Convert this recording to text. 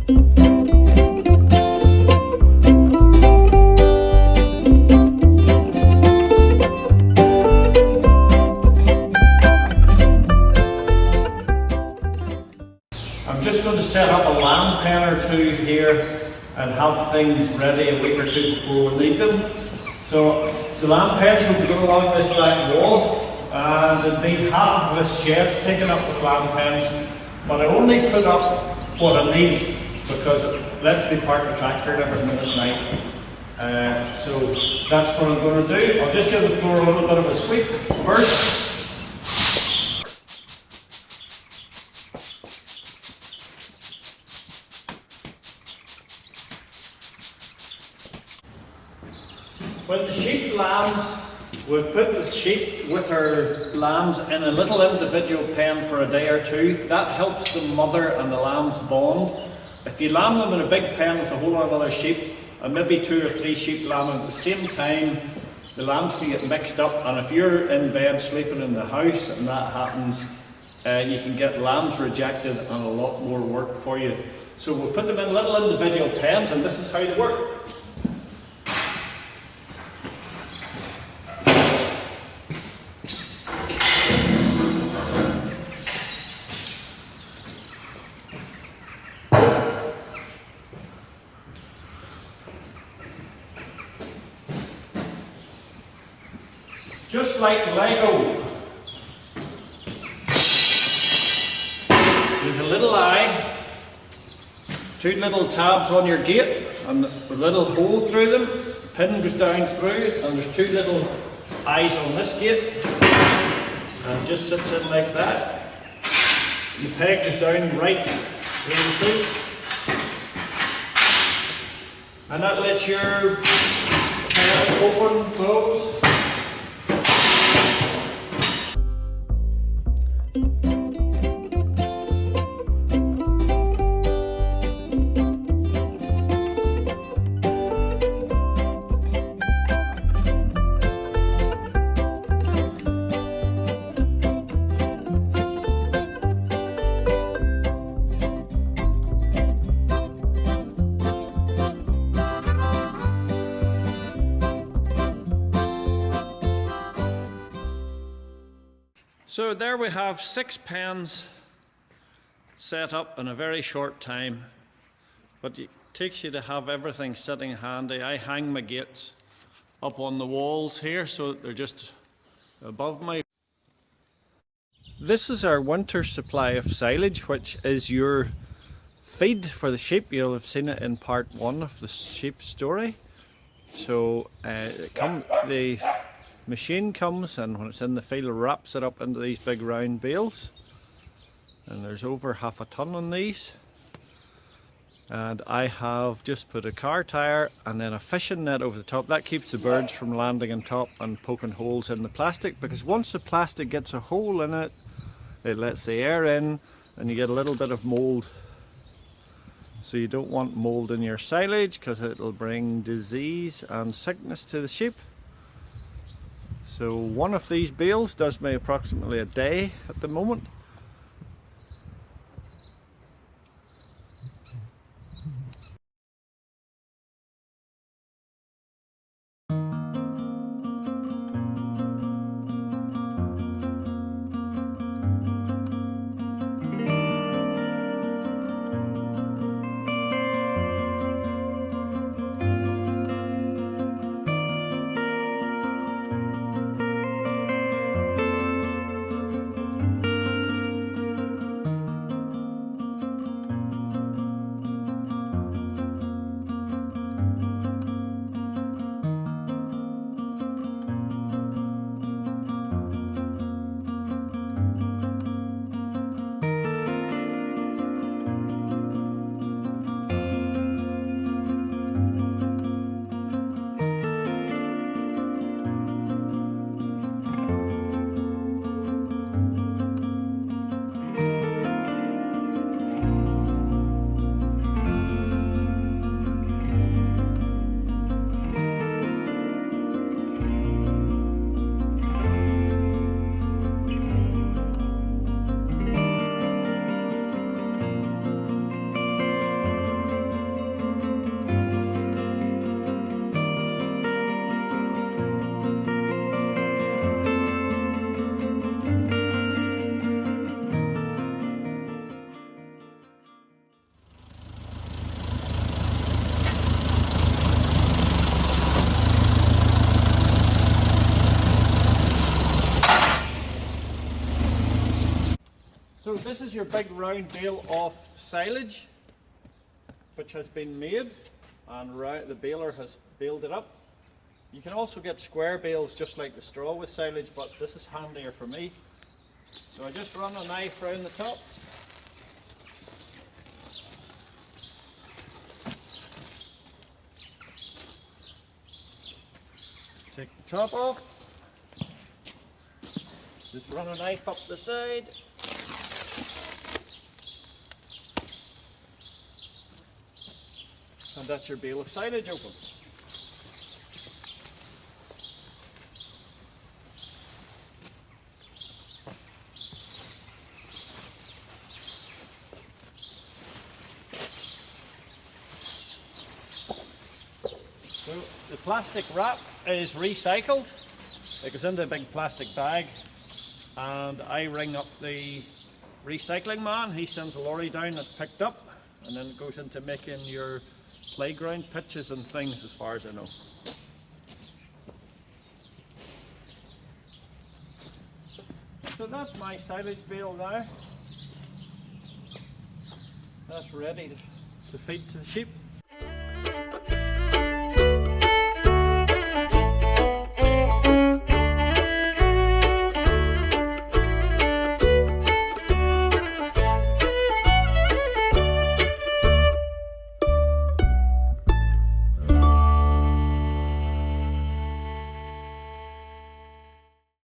I'm just going to set up a lamb pen or two here and have things ready a week or two before we need them. So the lamb pens will go along this back wall, and indeed half of this shed's taken up with lamb pens, but I only put up what I need because let's be parked the tractor every minute at night. So that's what I'm going to do. I'll just give the floor a little bit of a sweep first. When the sheep lambs, we put the sheep with our lambs in a little individual pen for a day or two. That helps the mother and the lambs bond. If you lamb them in a big pen with a whole lot of other sheep, and maybe 2 or 3 sheep lambing at the same time, the lambs can get mixed up, and if you're in bed sleeping in the house and that happens, you can get lambs rejected and a lot more work for you. So we'll put them in little individual pens, and this is how they work. Just like Lego. There's a little eye, 2 little tabs on your gate, and a little hole through them. The pin goes down through, and there's 2 little eyes on this gate, and it just sits in like that. The peg goes down right through, and that lets your pen open, close. So there we have 6 pens set up in a very short time, but it takes you to have everything sitting handy. I hang my gates up on the walls here so that they're just above me. This is our winter supply of silage, which is your feed for the sheep. You'll have seen it in part 1 of the sheep story. So the machine comes, and when it's in the field, wraps it up into these big round bales, and there's over half a ton on these. And I have just put a car tire and then a fishing net over the top. That keeps the birds from landing on top and poking holes in the plastic, because once the plastic gets a hole in it, it lets the air in and you get a little bit of mold. So you don't want mold in your silage because it'll bring disease and sickness to the sheep. So one of these bales does me approximately a day at the moment. So this is your big round bale of silage, which has been made, and the baler has baled it up. You can also get square bales just like the straw with silage, but this is handier for me. So I just run a knife round the top. Take the top off. Just run a knife up the side. And that's your bale of silage open. So the plastic wrap is recycled. It goes into a big plastic bag, and I ring up the recycling man. He sends a lorry down that's picked up, and then it goes into making your playground pitches and things, as far as I know. So that's my silage bale now. That's ready to feed to the sheep.